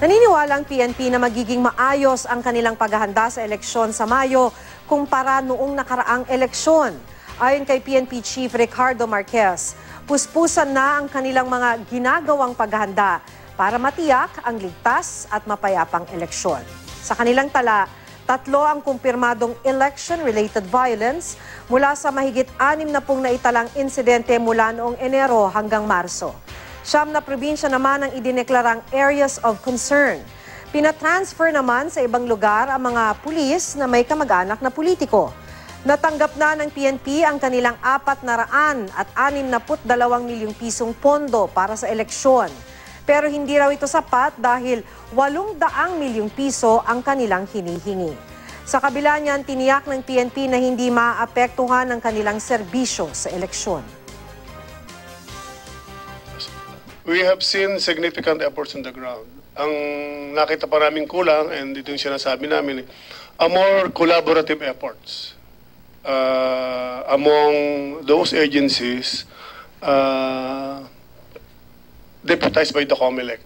Naniniwala ang PNP na magiging maayos ang kanilang paghahanda sa eleksyon sa Mayo kumpara noong nakaraang eleksyon. Ayon kay PNP Chief Ricardo Marquez, puspusan na ang kanilang mga ginagawang paghahanda para matiyak ang ligtas at mapayapang eleksyon. Sa kanilang tala, 3 ang kumpirmadong election-related violence mula sa mahigit 60 naitalang insidente mula noong Enero hanggang Marso. 9 na probinsya naman ang idineklarang areas of concern. Pinatransfer naman sa ibang lugar ang mga pulis na may kamag-anak na politiko. Natanggap na ng PNP ang kanilang 462 milyong pisong pondo para sa eleksyon. Pero hindi raw ito sapat dahil 800 milyong piso ang kanilang hinihingi. Sa kabila niyan, tiniyak ng PNP na hindi maapektuhan ang kanilang serbisyo sa eleksyon. We have seen significant efforts on the ground. Ang nakita pa namin kulang, and ito yung sinasabi namin, more collaborative efforts among those agencies deputized by the COMELEC.